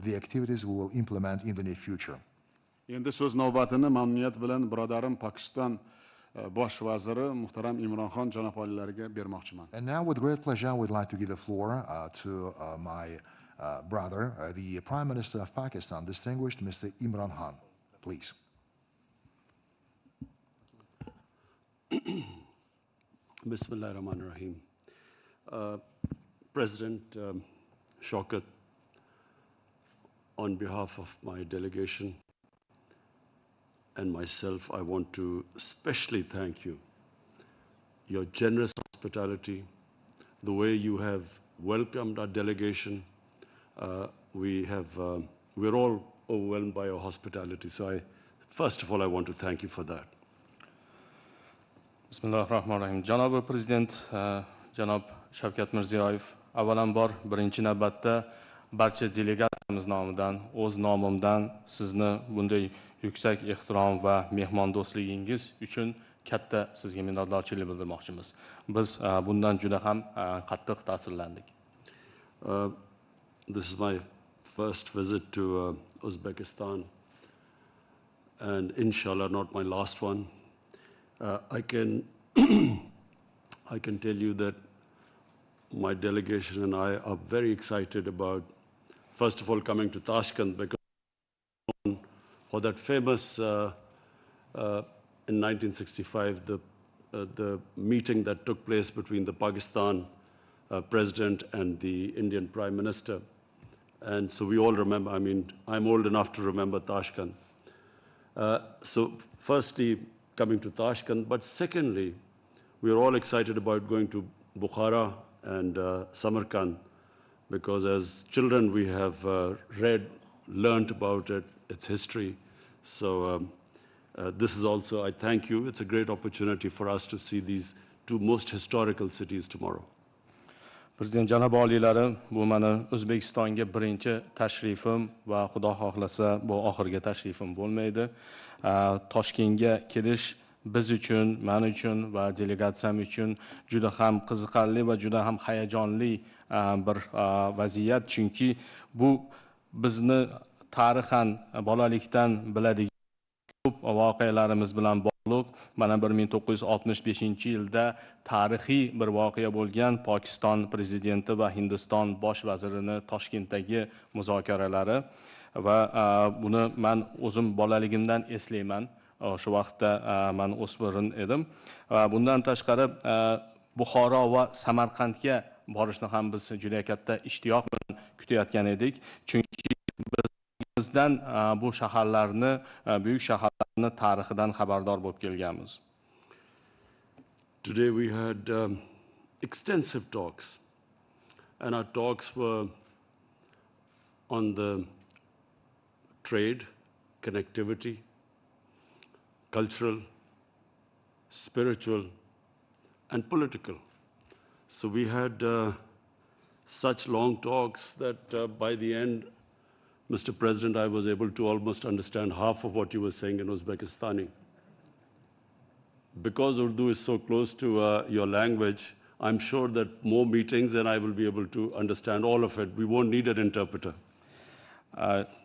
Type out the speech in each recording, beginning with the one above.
the activities we will implement in the near future. Endi so'z navbatini mamnuniyat bilan birodarim Pokiston bosh vaziri muhtaram Imran janob olilariga bermoqchiman. And now with great pleasure we'd like to give the floor to my brother, the Prime Minister of Pakistan, distinguished Mr. Imran Khan. Please. Bismillah ar-Rahman ar-Rahim. President Shaukat, on behalf of my delegation and myself, I want to especially thank you. Your generous hospitality, the way you have welcomed our delegation, we're all overwhelmed by your hospitality. So first of all, I want to thank you for that. Bismillah ar-Rahman ar-Rahim. Janob Prezident, Janob Shavkat Mirziyoyev, avvalambor birinchi navbatda barcha delegatsiyamiz nomidan, o'z nomimdan sizni bunday yuksak ehtirom va mehmondo'stligingiz uchun katta sizga minnatdorchilik bildirmoqchimiz. Biz bundan juda ham qattiq ta'sirlandik. This is my first visit to Uzbekistan, and inshallah not my last one. I can tell you that my delegation and I are very excited about, first of all, coming to Tashkent, because for that famous in 1965 the meeting that took place between the Pakistan President and the Indian Prime Minister. And so we all remember, I mean, I'm old enough to remember Tashkent. So firstly, coming to Tashkent, but secondly, we are all excited about going to Bukhara and Samarkand, because as children we have learnt about it, its history. So this is also, I thank you, it's a great opportunity for us to see these two most historical cities tomorrow. Prezident janob oliylari, bu meni O'zbekistonga birinchi tashrifim va Xudo xohlasa bu oxirgi tashrifim bo'lmaydi. Toshkentga kelish biz uchun, men uchun va delegatsiyam uchun juda ham qiziqarli va juda ham hayajonli bir vaziyat, chunki bu bizni tarixan bolalikdan biladigan ko'p voqealarimiz bilan bog'liq. Mana 1965-yilda tarixiy bir voqea bo'lgan Pokiston prezidenti va Hindiston bosh vazirini Toshkentdagi muzokaralari va buni men o'zim bolaligimdan eslayman. O'sha vaqtda men o'smir edim. Bundan tashqari Buxoro va Samarqandga borishni ham biz juda katta ishtiyoq bilan kutayotgan edik, chunki bizdan bu shaharlarni, buyuk shaharlarni tarixidan xabardor bo'lib kelganmiz. Today we had extensive talks, and our talks were on the trade, connectivity, cultural, spiritual, and political. So we had such long talks that by the end, Mr. President, I was able to almost understand half of what you were saying in Uzbekistani. Because Urdu is so close to your language, I'm sure that more meetings and I will be able to understand all of it. We won't need an interpreter.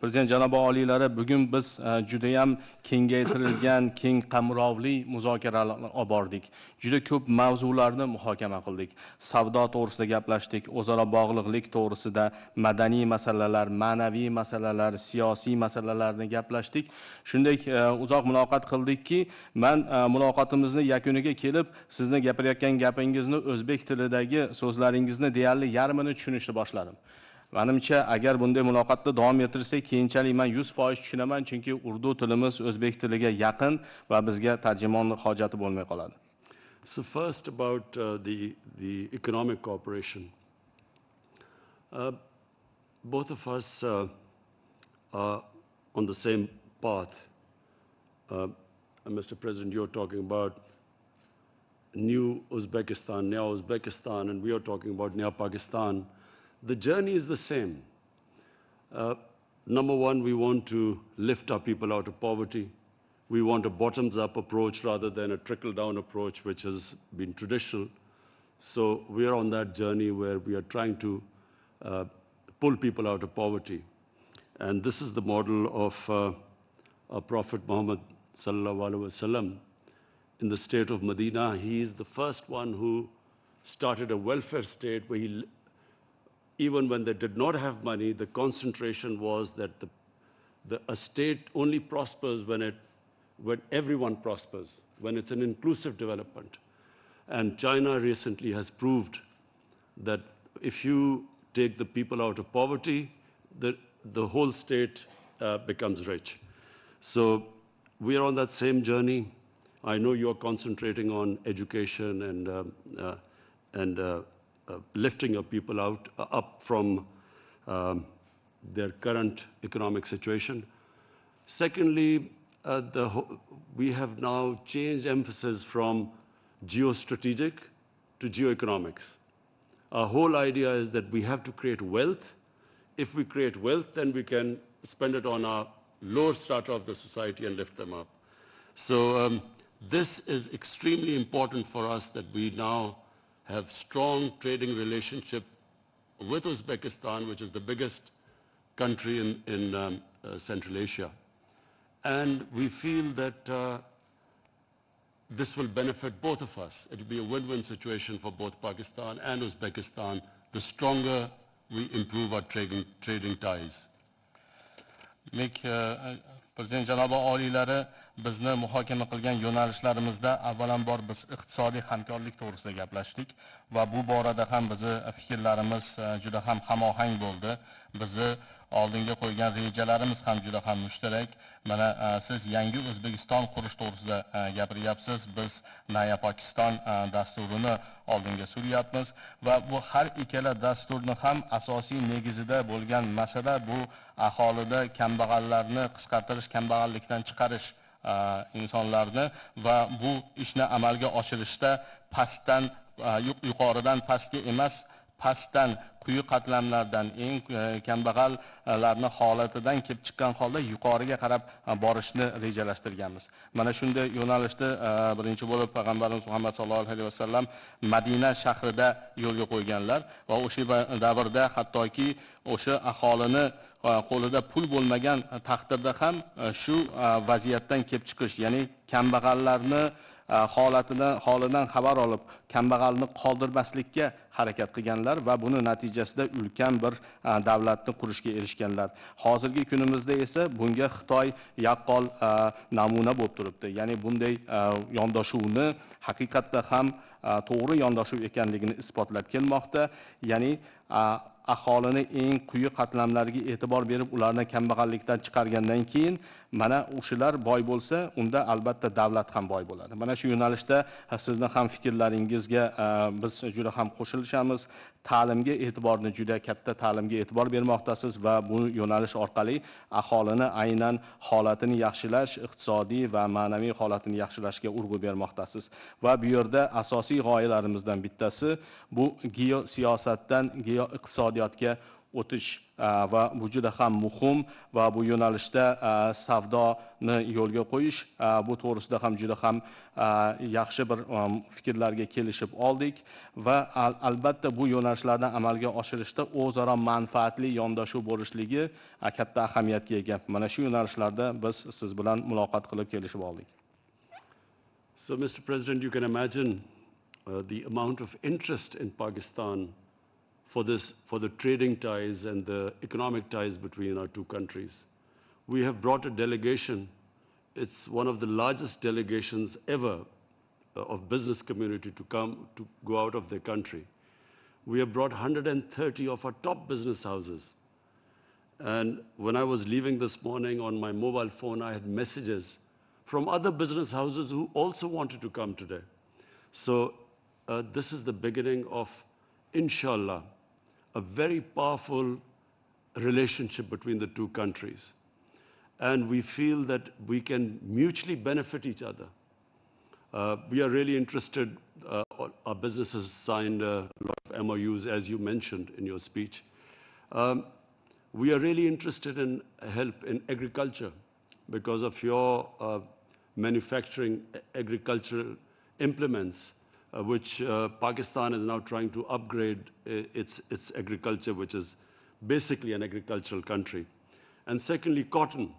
Prezident janob oliylari, bugun biz juda ham kengaytirilgan, keng qamrovli muzokaralar olib bordik. Juda ko'p mavzularni muhokama qildik. Savdo to'g'risida gaplashdik, o'zaro bog'liqlik to'g'risida, madaniy masalalar, ma'naviy masalalar, siyosiy masalalarni gaplashdik. Shunday uzoq muloqot qildikki, men muloqotimizni yakuniga kelib, sizni gapirayotgan gapingizni o'zbek tilidagi so'zlaringizni deyarli yarmini tushunishni boshladim. Menimcha, agar bunday muloqotni davom ettirsak, keyinchalik men 100% tushunaman, chunki urdu tilimiz o'zbek tiliga yaqin va bizga tarjimonning hojati bo'lmay qoladi. So first about the economic cooperation. Both of us are on the same path. Mr. President, you're talking about new Uzbekistan, Nea Uzbekistan, and we are talking about Nea Pakistan. The journey is the same. Number one, we want to lift our people out of poverty. We want a bottoms-up approach rather than a trickle-down approach, which has been traditional. So we are on that journey where we are trying to pull people out of poverty. And this is the model of our Prophet Muhammad sallallahu alaihi wasallam. In the state of Medina, he is the first one who started a welfare state where even when they did not have money, the concentration was that a state only prospers when everyone prospers, when it's an inclusive development. And China recently has proved that if you take the people out of poverty, the whole state becomes rich. So we are on that same journey. I know you are concentrating on education and lifting your people up from their current economic situation. Secondly, we have now changed emphasis from geostrategic to geoeconomics. Our whole idea is that we have to create wealth. If we create wealth, then we can spend it on our lower strata of the society and lift them up. So this is extremely important for us, that we now have strong trading relationship with Uzbekistan, which is the biggest country in Central Asia. And we feel that this will benefit both of us. It will be a win-win situation for both Pakistan and Uzbekistan, the stronger we improve our trading ties. Prezident janobi oliylari bizni muhokama qilgan yo'nalishlarimizda avvalambor biz iqtisodiy hamkorlik to'g'risida gaplashdik va bu borada ham bizni fikrlarimiz juda ham hamohang bo'ldi. Bizni oldinga qo'ygan rejalarimiz ham juda ham mushtarak. Mana siz yangi O'zbekiston qurish to'g'risida gapiryapsiz. Biz Naya Pokiston dasturini oldinga suryapmiz va bu har ikkala dasturni ham asosiy negizida bo'lgan masala bu aholida kambag'allarni qisqartirish, kambag'allikdan chiqarish insonlarni va bu ishni amalga oshirishda pastdan yuqoridan pastga emas, pastdan quyi qatlamlardan eng kambag'allarni holatidan kelib chiqqan holda yuqoriga qarab borishni rejalashtirganmiz. Mana shunday yo'nalishda birinchi bo'lib payg'ambarimiz Muhammad sallallohu alayhi vasallam Madina shahrida yo'lga qo'yganlar va o'sha davrda hattoki o'sha aholini qo'lida pul bo'lmagan taqdirda ham shu vaziyatdan kelib chiqish, ya'ni kambag'allarni holidan xabar olib, kambag'alni qoldirmaslikka harakat qilganlar va buni natijasida ulkan bir davlatni qurishga erishganlar. Hozirgi kunimizda esa bunga Xitoy yaqqol namuna bo'lib turibdi. Ya'ni bunday yondashuvni haqiqatda ham to'g'ri yondashuv ekanligini isbotlab kelmoqda. Ya'ni aholini eng quyi qatlamlariga e'tibor berib, ularni kambag'allikdan chiqargandan keyin mana o'shalar boy bo'lsa, unda albatta davlat ham boy bo'ladi. Mana shu yo'nalishda sizni ham fikrlaringizga biz juda ham qo'shilishamiz. Ta'limga e'tiborni juda katta ta'limga e'tibor bermoqdasiz va bu yo'nalish orqali aholini aynan holatini yaxshilash, iqtisodiy va ma'naviy holatini yaxshilashga urg'u bermoqdasiz. Va bu yerda asosiy g'oyalarimizdan bittasi bu geosiyosatdan geoiqtisodiyotga o'tish va bu juda ham muhim va bu yo'nalishda savdoni yo'lga qo'yish, bu to'g'risida ham juda ham yaxshi bir fikrlarga kelishib oldik va albatta bu yo'nalishlardan amalga oshirishda o'zaro manfaatli yondashuv bo'lishligi katta ahamiyatga ega. Mana shu yo'nalishlarda biz siz bilan muloqot qilib kelishib oldik. So, Mr. President, you can imagine the amount of interest in Pakistan for the trading ties and the economic ties between our two countries. We have brought a delegation. It's one of the largest delegations ever of business community to go out of their country. We have brought 130 of our top business houses. And when I was leaving this morning on my mobile phone, I had messages from other business houses who also wanted to come today. So this is the beginning of, inshallah, a very powerful relationship between the two countries. And we feel that we can mutually benefit each other. We are really interested, our business has signed a lot of MOUs, as you mentioned in your speech. We are really interested in help in agriculture because of your manufacturing agricultural implements, which Pakistan is now trying to upgrade its agriculture, which is basically an agricultural country. And secondly, cotton.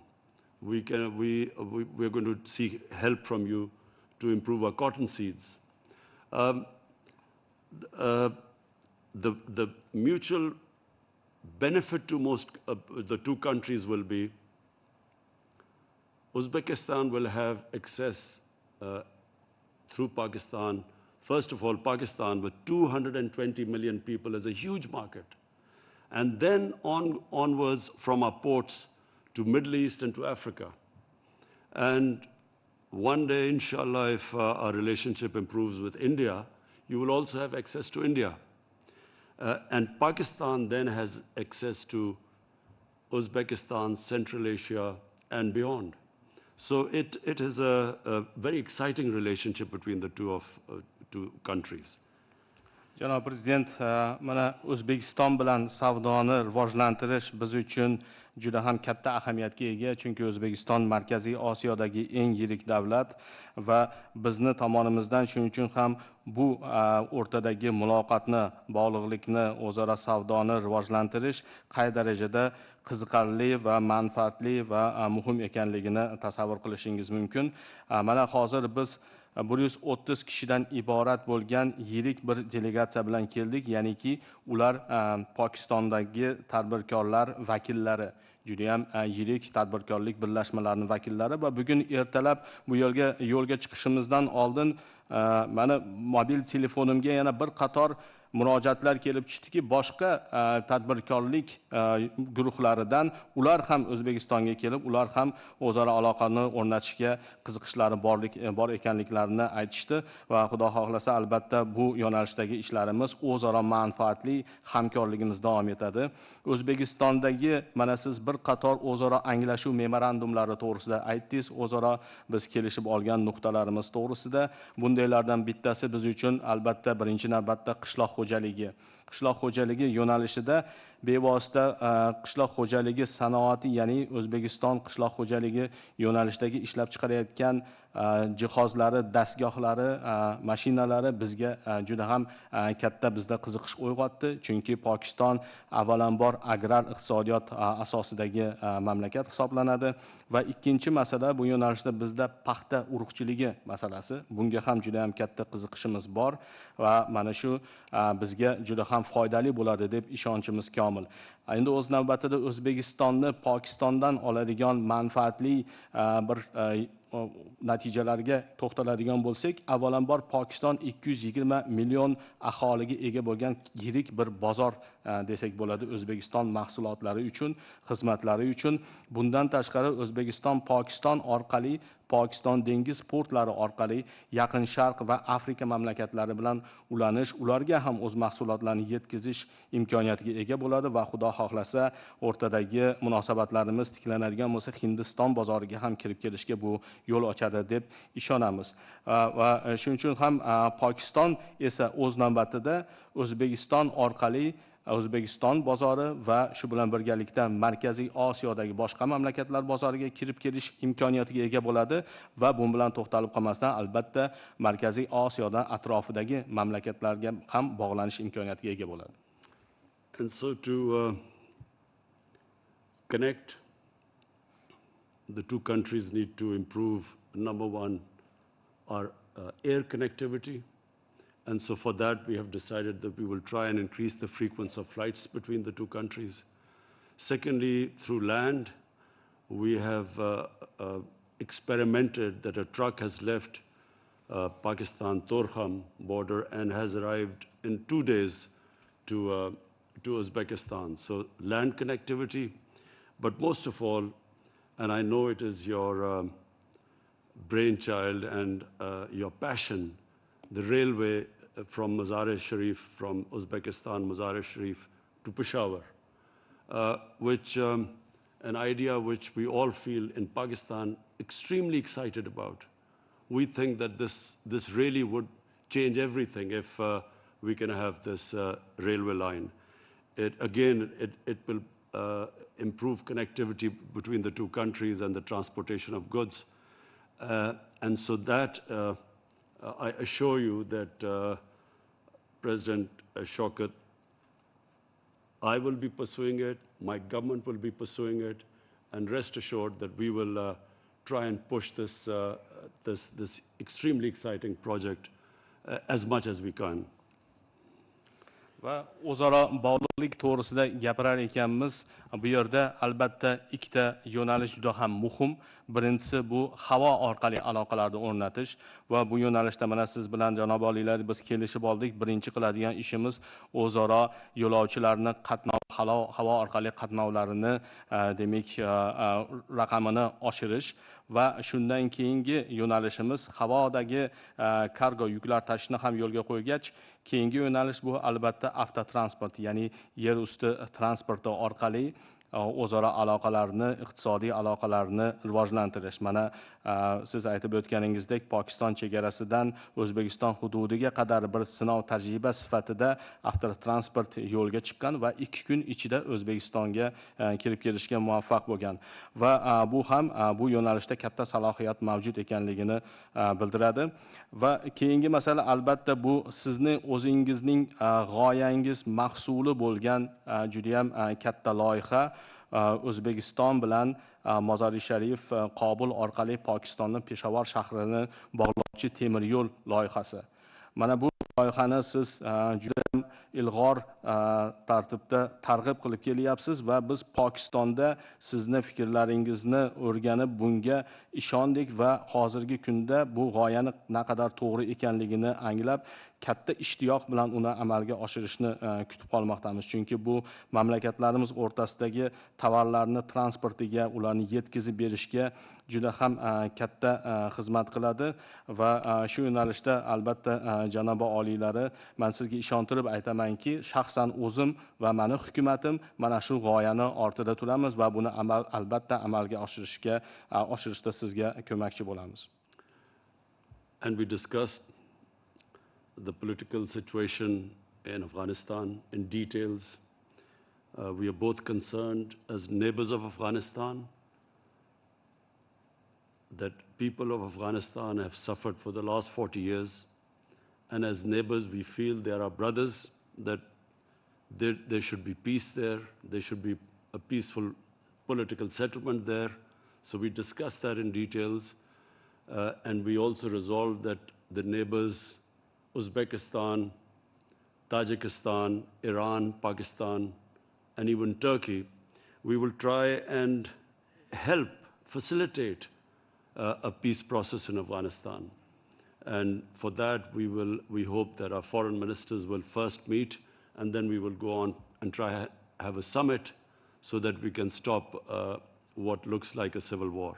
We're going to seek help from you to improve our cotton seeds. The mutual benefit to the two countries will be Uzbekistan will have access through Pakistan. First of all, Pakistan with 220 million people is a huge market. And then onwards from our ports to Middle East and to Africa. And one day, inshallah, if our relationship improves with India, you will also have access to India. And Pakistan then has access to Uzbekistan, Central Asia, and beyond. So it is a very exciting relationship between the two countries. Janob Prezident, mana O'zbekiston bilan savdoni rivojlantirish biz uchun juda ham katta ahamiyatga ega, chunki O'zbekiston Markaziy Osiyodagi eng yirik davlat va bizni tomonimizdan shuning uchun ham bu o'rtadagi muloqotni, bog'liqlikni, o'zaro savdoni rivojlantirish qay darajada qiziqarli va manfaatli va muhim ekanligini tasavvur qilishingiz mumkin. Mana hozir biz 130 kishidan iborat bo'lgan yirik bir delegatsiya bilan keldik, ya'niki ular Pokistondagi tadbirkorlar vakillari, juda ham yirik tadbirkorlik birlashmalarining vakillari va bugun ertalab bu yo'lga chiqishimizdan oldin mana mobil telefonimga yana bir qator murojaatlar kelib tushdiki, boshqa tadbirkorlik guruhlaridan ular ham O'zbekistonga kelib, ular ham o'zaro aloqani o'rnatishga qiziqishlari bor ekanliklarini aytishdi va xudo xohlasa albatta bu yo'nalishdagi ishlarimiz o'zaro manfaatli hamkorligimiz davom etadi. O'zbekistondagi mana siz bir qator o'zaro anglashuv memorandumlari to'g'risida aytdingiz, o'zaro biz kelishib olgan nuqtalarimiz to'g'risida. Bundaylardan bittasi biz uchun albatta birinchi navbatda qishloq xo'jaligi yo'nalishida bevosita qishloq xo'jaligi sanoati, ya'ni O'zbekiston qishloq xo'jaligi yo'nalishidagi ishlab chiqarayotgan jihozlari, dastgohlari, mashinalari bizga juda ham katta bizda qiziqish uyg'otdi, chunki Pokiston avvalambor agrar iqtisodiyot asosidagi mamlakat hisoblanadi va ikkinchi masala bu yo'nalishda bizda paxta urug'chiligi masalasi. Bunga ham juda ham katta qiziqishimiz bor va mana shu bizga juda ham foydali bo'ladi deb ishonchimiz komil. Endi o'z navbatida O'zbekistonni Pokistondan oladigan manfaatli bir natijalarga to'xtaladigan bo'lsak, avvalambor Pokiston 220 million aholiga ega bo'lgan yirik bir bozor desak bo'ladi O'zbekiston mahsulotlari uchun, xizmatlari uchun. Bundan tashqari O'zbekiston Pokiston orqali, Pokiston dengiz portlari orqali Yaqin Sharq va Afrika mamlakatlari bilan ulanish, ularga ham o'z mahsulotlarini yetkazish imkoniyatiga ega bo'ladi va xudo xohlasa o'rtadagi munosabatlarimiz tiklanadigan bo'lsa, Hindiston bozoriga ham kirib kelishga bu yo'l ochadi deb ishonamiz. Va shuning uchun ham Pokiston esa o'z navbatida O'zbekiston orqali O'zbekiston bozori va shu bilan birgalikda Markaziy Osiyodagi boshqa mamlakatlar bozoriga kirib kelish imkoniyatiga ega bo'ladi va bu bilan to'xtalib qolmasdan albatta Markaziy Osiyodan atrofidagi mamlakatlarga ham bog'lanish imkoniyatiga ega bo'ladi. And so to connect, the two countries need to improve, number one, our air connectivity. And so for that, we have decided that we will try and increase the frequency of flights between the two countries. Secondly, through land, we have experimented that a truck has left Pakistan-Torkham border and has arrived in 2 days to Uzbekistan. So land connectivity, but most of all, and I know it is your brainchild and your passion, the railway from Mazar-e-Sharif, from Uzbekistan, Mazar-e-Sharif to Peshawar, which an idea which we all feel in Pakistan extremely excited about. We think that this really would change everything if we can have this railway line. It will improve connectivity between the two countries and the transportation of goods. And so that I assure you that President Shaukat, I will be pursuing it, my government will be pursuing it, and rest assured that we will try and push this extremely exciting project as much as we can. Va o'zaro bog'liqlik to'g'risida gapirar ekanmiz. Bu yerda albatta ikkita yo'nalish juda ham muhim. Birinchisi bu havo orqali aloqalarni o'rnatish va bu yo'nalishda mana siz bilan janob oliylar biz kelishib oldik. Birinchi qiladigan ishimiz o'zaro yo'lovchilarni havo orqali qatnovlarini demak raqamini oshirish va shundan keyingi yo'nalishimiz havodagi kargo yuklar tashishni ham yo'lga qo'ygach, keyingi yo'nalish bu albatta avtotransport, ya'ni yer usti transporti orqali o'zaro aloqalarni, iqtisodiy aloqalarni rivojlantirish. Mana siz aytib o'tganingizdek, Pokiston chegarasidan O'zbekiston hududiga qadar bir sinov tajriba sifatida avtotransport yo'lga chiqqan va 2 kun ichida O'zbekistonga kirib kelishga muvaffaq bo'lgan. Va bu ham bu yo'nalishda katta salohiyat mavjud ekanligini bildiradi. Va keyingi masala albatta bu sizni o'zingizning g'oyangiz mahsuli bo'lgan juda ham katta loyiha. O'zbekiston bilan Mozori Sharif Qobul orqali Pokistonni Peshawar shahrini bog'lovchi temir yo'l loyihasi. Mana bu loyihani siz juda ham ilg'or tartibda targ'ib qilib kelyapsiz va biz Pokistonda sizni fikrlaringizni o'rganib bunga ishondik va hozirgi kunda bu g'oyani naqadar to'g'ri ekanligini anglab katta ishtiyoq bilan uni amalga oshirishni kutib qolmoqdamiz. Chunki bu mamlakatlarimiz o'rtasidagi tovarlarni transportiga, ularni yetkazib berishga juda ham katta xizmat qiladi va shu yo'nalishda albatta janobi oliylari men sizga ishontirib aytamanki, shaxsan o'zim va meni hukumatim mana shu g'oyani ortida turamiz va buni albatta amalga oshirishda sizga ko'makchi bo'lamiz. And we discussed the political situation in Afghanistan in details. We are both concerned as neighbors of Afghanistan that people of Afghanistan have suffered for the last 40 years. And as neighbors, we feel they are our brothers, that there should be peace there, there should be a peaceful political settlement there. So we discussed that in details. And we also resolved that the neighbors, Uzbekistan, Tajikistan, Iran, Pakistan, and even Turkey, we will try and help facilitate a peace process in Afghanistan. And for that, we hope that our foreign ministers will first meet, and then we will go on and try to have a summit so that we can stop what looks like a civil war.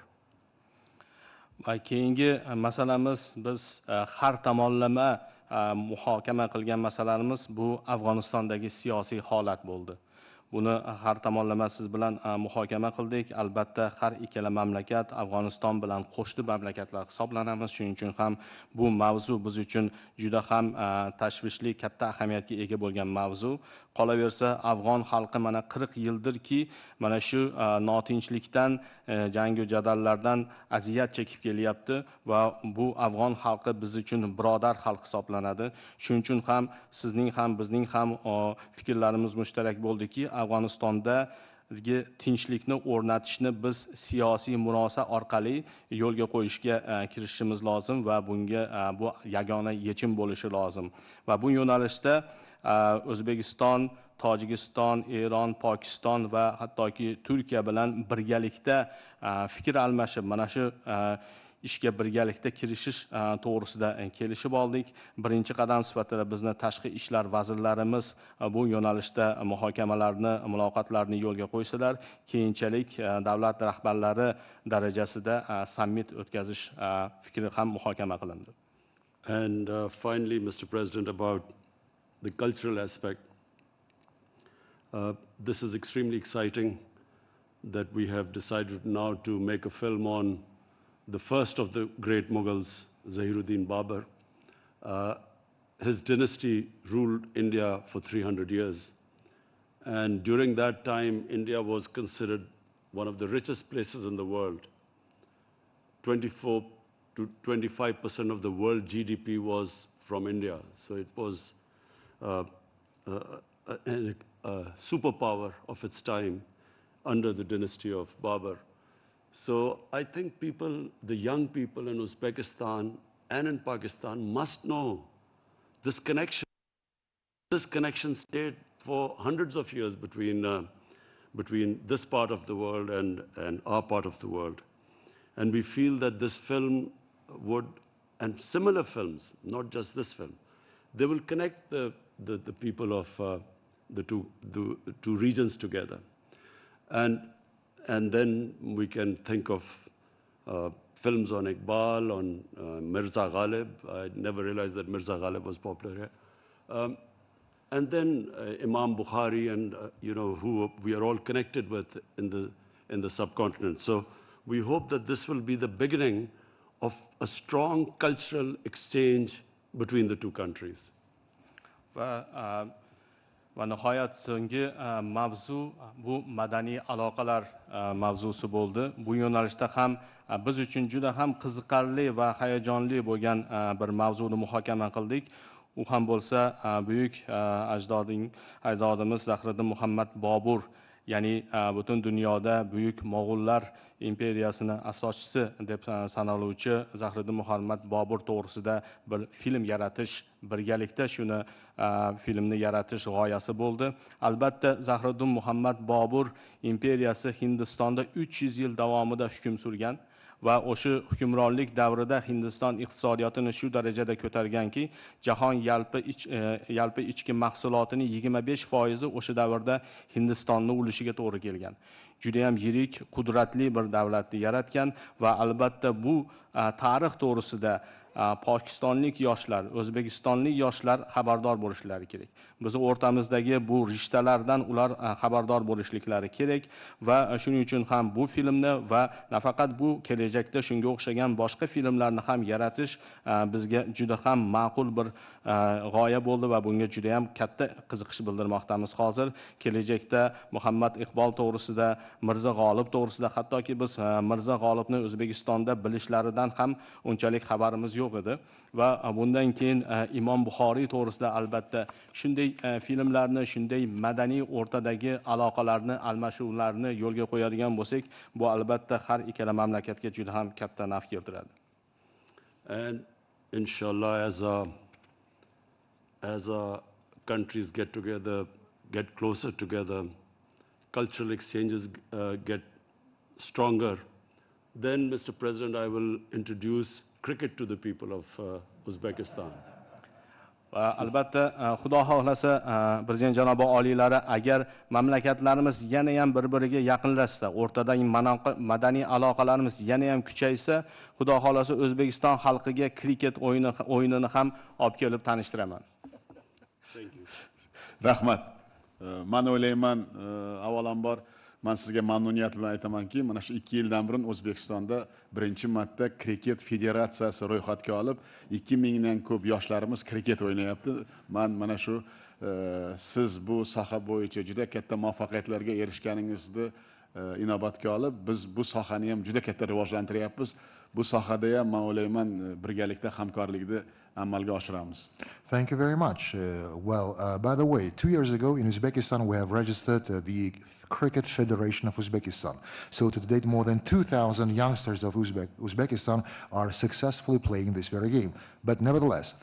Keyingi masalamiz biz har tomonlama muhokama qilgan masalarimiz bu Afg'onistondagi siyosiy holat bo'ldi. Buni har tomonlama siz bilan muhokama qildik. Albatta har ikkala mamlakat Afg'oniston bilan qo'shni mamlakatlar hisoblanamiz. Shuning uchun ham bu mavzu biz uchun juda ham tashvishli, katta ahamiyatga ega bo'lgan mavzu. Qolaversa, afg'on xalqi mana 40 yildirki mana shu notinchlikdan, jangu jadallardan aziyat chekib kelyapti va bu afg'on xalqi biz uchun birodar xalq hisoblanadi. Shuning uchun ham sizning ham bizning ham fikrlarimiz mushtarak bo'ldiki, Afg'onistonda tinchlikni o'rnatishni biz siyosiy murosa orqali yo'lga qo'yishga kirishimiz lozim va bunga bu yagona yechim bo'lishi lozim. Va bu yo'nalishda O'zbekiston, Tojikiston, Eron, Pokiston va hattoki Turkiya bilan birgalikda fikr almashib mana shu ishga birgalikda kirishish to'g'risida kelishib oldik. Birinchi qadam sifatida bizni tashqi ishlar vazirlarimiz bu yo'nalishda muhokamalarni, muloqotlarni yo'lga qo'ysalar, keyinchalik davlat rahbarlari darajasida summit o'tkazish fikri ham muhokama qilindi. And finally, Mr. President, about the cultural aspect. This is extremely exciting that we have decided now to make a film on the first of the great Mughals, Zahiruddin Babur. His dynasty ruled India for 300 years. And during that time, India was considered one of the richest places in the world. 24 to 25% of the world GDP was from India. So it was a superpower of its time. under the dynasty of Babur. So I think people, the young people in Uzbekistan and in Pakistan must know this connection. This connection stayed for hundreds of years between this part of the world and our part of the world. And we feel that this film would, and similar films, not just this film, they will connect the people of the two regions together. And then we can think of films on Iqbal, on Mirza Ghalib. I never realized that Mirza Ghalib was popular here. And then Imam Bukhari, and who we are all connected with in the subcontinent. So we hope that this will be the beginning of a strong cultural exchange between the two countries. Va nihoyat so'nggi mavzu bu madaniy aloqalar mavzusi bo'ldi. Bu yo'nalishda ham biz uchun juda ham qiziqarli va hayajonli bo'lgan bir mavzuni muhokama qildik. U ham bo'lsa buyuk ajdodimiz Zahiriddin Muhammad Bobur, ya'ni butun dunyoda buyuk Mo'g'ullar imperiyasini asoschisi deb sanaluvchi Zahiriddin Muhammad Bobur to'g'risida bir film yaratish, birgalikda shuni filmni yaratish g'oyasi bo'ldi. Albatta Zahiriddin Muhammad Bobur imperiyasi Hindistonda 300 yil davomida hukm surgan va o'sha hukmronlik davrida Hindiston iqtisodiyotini shu darajada ko'targanki, jahon yalpi ichki mahsulotining 25% o'sha davrda Hindistonni ulushiga to'g'ri kelgan. Juda ham yirik, qudratli bir davlatni yaratgan va albatta bu tarix to'g'risida Pokistonlik yoshlar, O'zbekistonlik yoshlar xabardor bo'lishlari kerak. Biz o'rtamizdagi bu rishtalardan ular xabardor bo'lishliklari kerak va shuning uchun ham bu filmni va nafaqat bu kelajakda shunga o'xshagan boshqa filmlarni ham yaratish bizga juda ham ma'qul bir g'oya bo'ldi va bunga juda ham katta qiziqish bildirmoqdamiz. Hozir kelajakda Muhammad Iqbol to'g'risida, Mirza G'olib to'g'risida, hattoki biz Mirza G'olibni O'zbekistonda bilishlaridan ham unchalik xabarimiz yo'q edi va bundan keyin Imom Buxoriy to'g'risida albatta shunday filmlarni, shunday madaniy o'rtadagi aloqalarni, almashuvlarni yo'lga qo'yadigan bo'lsak, bu albatta har ikkala mamlakatga juda ham katta naf keltiradi. And inshallah, as our countries get together, get closer together, cultural exchanges get stronger, then, Mr. President, I will introduce cricket to the people of Uzbekistan. Albatta, Xudo xohlasa, Prezident janobi oliylari agar mamlakatlarimiz yana ham bir-biriga yaqinlashsa, o'rtadagi madaniy aloqalarimiz yana ham kuchaysa, Xudo xohlasa O'zbekiston xalqiga kriket o'yinini ham olib kelib tanishtiraman. Rahmat. Men o'ylayman, avvalambor men sizga mamnuniyat bilan aytamanki, mana shu 2 yildan burun O'zbekistonda birinchi marta kriket federatsiyasi ro'yxatga olib, 2000 dan ko'p yoshlarimiz kriket o'ynayapti. Men mana shu siz bu soha bo'yicha juda katta muvaffaqiyatlarga erishganingizni inobatga olib, biz bu sohani ham juda katta rivojlantiryapmiz. Bu sohada ham men o'ylayman birgalikda hamkorlikni amalga oshiramiz. Thank you very much. By the way, 2 years ago in Uzbekistan we have registered the Cricket Federation of Uzbekistan. So to date, more than 2,000 youngsters of Uzbekistan are successfully playing this very game. But nevertheless,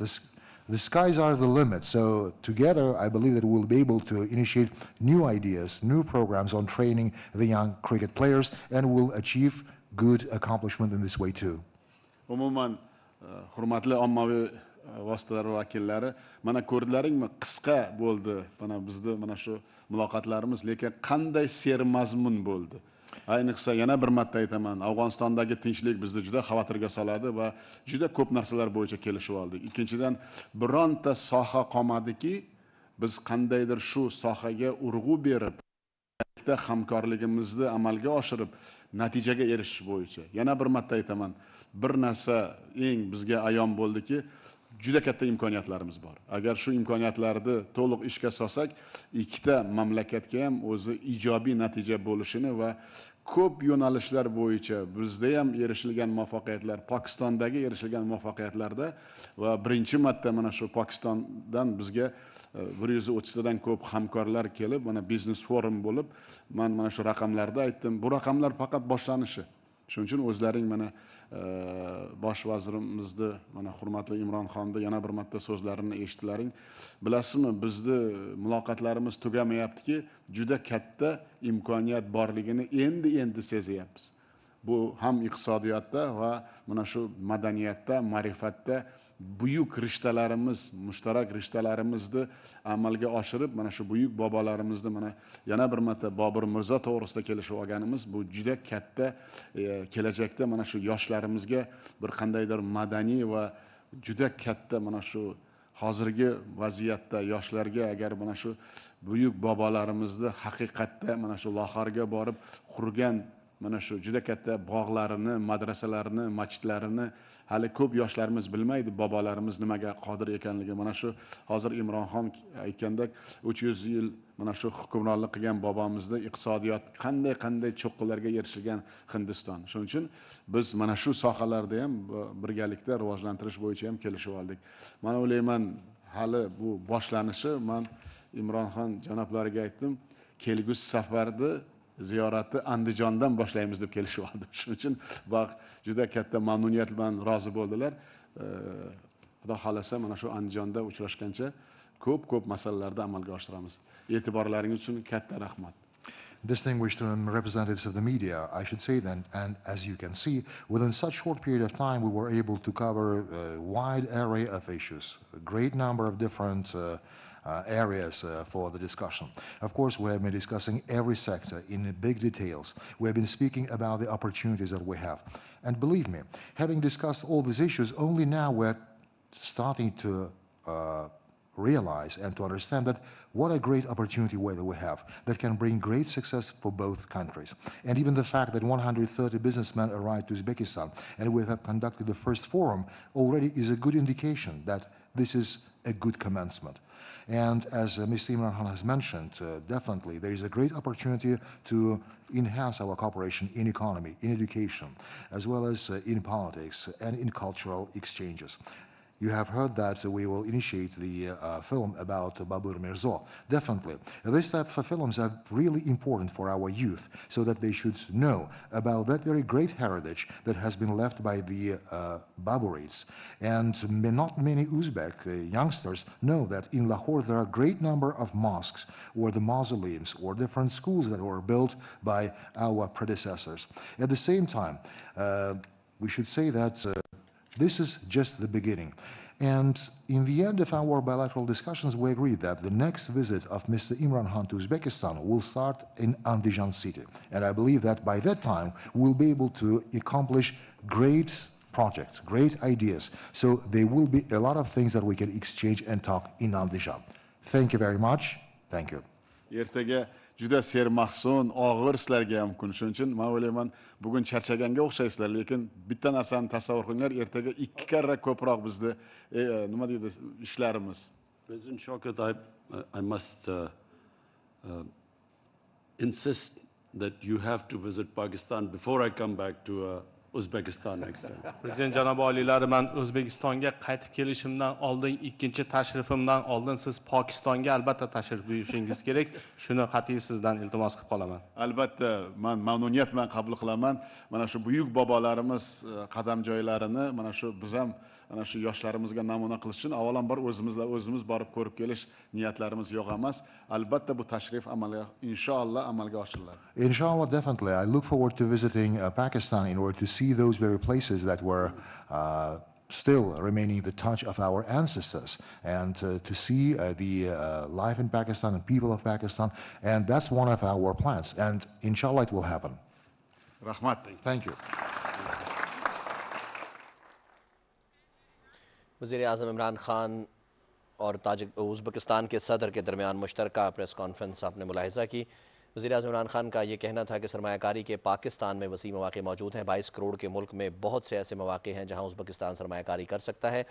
the skies are the limit. So together, I believe that we'll be able to initiate new ideas, new programs on training the young cricket players, and we'll achieve good accomplishment in this way too. Umuman, hurmatli ommaviy vositalar vakillari, mana ko'rdlaringmi, qisqa bo'ldi. Mana bizda mana shu muloqotlarimiz, lekin qanday sermazmun bo'ldi. Ayniqsa yana bir marta aytaman, Afg'onistondagi tinchlik bizni juda xavotirga soladi va juda ko'p narsalar bo'yicha kelishib oldik. Ikkinchidan, bironta soha qolmadiki, biz qandaydir shu sohaga urg'u berib, hamkorligimizni amalga oshirib, natijaga erishish bo'yicha. Yana bir marta aytaman, bir narsa eng bizga ayon bo'ldiki, juda katta imkoniyatlarimiz bor. Agar shu imkoniyatlarni to'liq ishga solsak, ikkita mamlakatga ham o'zi ijobiy natija bo'lishini va ko'p yo'nalishlar bo'yicha bizda ham erishilgan muvaffaqiyatlar, Pokistondagi erishilgan muvaffaqiyatlarda va birinchi marta mana shu Pokistondan bizga 130 dan ko'p hamkorlar kelib, mana biznes forum bo'lib, mana shu raqamlarda aytdim. Bu raqamlar faqat boshlanishi. Shuning uchun o'zlaring mana bosh vazirimizni, mana hurmatli Imron xonni yana bir marta so'zlarini eshitdilaring. Bilasizmi, bizni muloqotlarimiz tugamayaptiki, juda katta imkoniyat borligini endi sezyapmiz. Bu ham iqtisodiyotda va mana shu madaniyatda, ma'rifatda buyuk rishtalarimiz, mushtarak rishtalarimizni amalga oshirib, mana shu buyuk bobolarimizni mana yana bir marta Bobur Mirzo to'g'risida kelishib olganimiz bu juda katta kelajakda mana shu yoshlarimizga bir qandaydir madaniy va juda katta mana shu hozirgi vaziyatda yoshlarga agar mana shu buyuk bobolarimizni haqiqatda mana shu Lohorga borib qurgan mana shu juda katta bog'larini, madrasalarini, masjidlarini hali ko'p yoshlarimiz bilmaydi bobolarimiz nimaga qodir ekanligi. Mana shu hozir Imronxon aytgandek 300 yil mana shu hukmronlik qilgan bobomizni iqtisodiyot qanday cho'qqilarga erishilgan Hindiston. Shuning uchun biz mana shu sohalarda ham birgalikda rivojlantirish bo'yicha ham kelishib oldik. Men o'ylayman, hali bu boshlanishi. Men Imronxon janoblariga aytdim, kelgusi safarda ziyorati Andijondan boshlaymiz deb kelishib oldi. Shuning uchun juda katta mamnuniyat bilan rozi bo'ldilar. Xudo xolasa mana shu Andijonda uchrashgancha ko'p masalalarda amalga oshiramiz. E'tiborlaringiz uchun katta rahmat. Distinguished representatives of the media, I should say then, and as you can see, within such short period of time, we were able to cover a wide array of issues, a great number of different areas for the discussion. Of course, we have been discussing every sector in big details. We have been speaking about the opportunities that we have. And believe me, having discussed all these issues, only now we're starting to realize and to understand that what a great opportunity that we have that can bring great success for both countries. And even the fact that 130 businessmen arrived to Uzbekistan and we have conducted the first forum already is a good indication that this is a good commencement. And as Mr. Imran Khan has mentioned, definitely there is a great opportunity to enhance our cooperation in economy, in education, as well as in politics and in cultural exchanges. You have heard that we will initiate the film about Babur Mirzo. Definitely. This type of films are really important for our youth so that they should know about that very great heritage that has been left by the Baburites. And not many Uzbek youngsters know that in Lahore there are a great number of mosques or the mausoleums or different schools that were built by our predecessors. At the same time, we should say that this is just the beginning. And in the end of our bilateral discussions, we agreed that the next visit of Mr. Imran Khan to Uzbekistan will start in Andijan city. And I believe that by that time, we'll be able to accomplish great projects, great ideas. So there will be a lot of things that we can exchange and talk in Andijan. Thank you very much. Thank you. Ertaga juda sermahsun, og'ir sizlarga ham kun. Shuning uchun men o'ylayman, bugun charchaganga o'xshaysizlar, lekin bitta narsani tasavvur qilinglar, ertaga 2 karra ko'proq bizda nima deydi ishlarimiz. President Shaukat, I must insist that you have to visit Pakistan before I come back to Uzbekistan next time. Prezident janobi oliylari, men O'zbekistonga qaytib kelishimdan oldin, ikkinchi tashrifimdan oldin siz Pokistonga albatta tashrif buyurishingiz kerak. Shuni qat'iy sizdan iltimos qilib qolaman. Albatta, men mamnuniyat bilan qabul qilaman. Mana shu buyuk bobolarimiz qadam joylarini mana shu biz ham mana shu yoshlarimizga namuna qilish uchun avvalambor o'zimiz borib ko'rib kelish niyatlarimiz yo'q emas. Albatta bu tashrif inshaalloh amalga oshiriladi. Inshallah, definitely. I look forward to visiting Pakistan in order to see those very places that were still remaining the touch of our ancestors, and to see the life in Pakistan and people of Pakistan, and that's one of our plans, and inshallah it will happen. Rahmat. Thank you. वज़ीर आज़म इमरान खान और उज़्बेकिस्तान के सदर के दरमियान मुश्तरका press conference आपने मुलाहिज़ा की। वज़ीर आज़म इमरान खान का ये कहना था कि सरमायाकारी के पाकिस्तान में वसी मौक़े मौजूद हैं। 22 करोड़ के मुल्क में बहुत से ऐसे मौक़े हैं जहाँ उज़्बेकिस्तान सरमायाकारी कर सकता है।